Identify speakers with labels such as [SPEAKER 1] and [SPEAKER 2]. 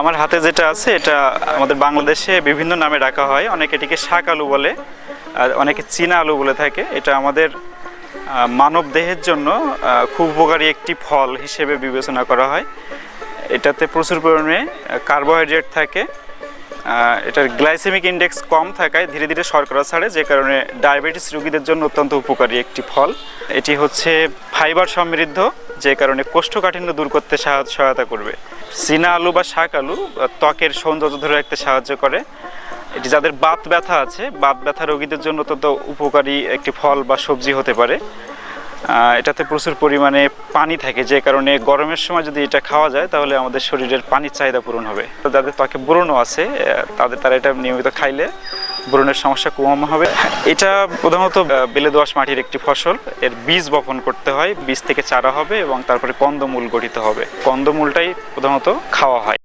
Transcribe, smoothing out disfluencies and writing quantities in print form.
[SPEAKER 1] আমার হাতে যেটা আছে এটা আমাদের বাংলাদেশে বিভিন্ন নামে ডাকা হয়। অনেকে এটিকে শাক আলু বলে, আর অনেকে চীনা আলু বলে থাকে। এটা আমাদের মানব দেহের জন্য খুব উপকারী একটি ফল হিসেবে বিবেচনা করা হয়। এটাতে প্রচুর পরিমাণে কার্বোহাইড্রেট থাকে। এটার গ্লাইসেমিক ইন্ডেক্স কম থাকায় ধীরে ধীরে শর্করা ছাড়ে, যে কারণে ডায়াবেটিস রোগীদের জন্য অত্যন্ত উপকারী একটি ফল। এটি হচ্ছে ফাইবার সমৃদ্ধ, যে কারণে কোষ্ঠকাঠিন্য দূর করতে সহায়তা করবে। চীনা আলু বা শাক আলু ত্বকের সৌন্দর্য ধরে রাখতে সাহায্য করে। এটি যাদের বাত ব্যথা আছে, বাত ব্যথা রোগীদের জন্য অত্যন্ত উপকারী একটি ফল বা সবজি হতে পারে। এটাতে প্রচুর পরিমাণে পানি থাকে, যে কারণে গরমের সময় যদি এটা খাওয়া যায় তাহলে আমাদের শরীরের পানির চাহিদা পূরণ হবে। যাদের ত্বকে ব্রণ আছে তারা এটা নিয়মিত খাইলে ব্রণের সমস্যা কম হবে। এটা প্রধানত বেলে দোআঁশ মাটির একটি ফসল। এর বীজ বপন করতে হয়, বীজ থেকে চারা হবে এবং তারপরে কন্দমূল গঠিত হবে। কন্দমূলটাই প্রধানত খাওয়া হয়।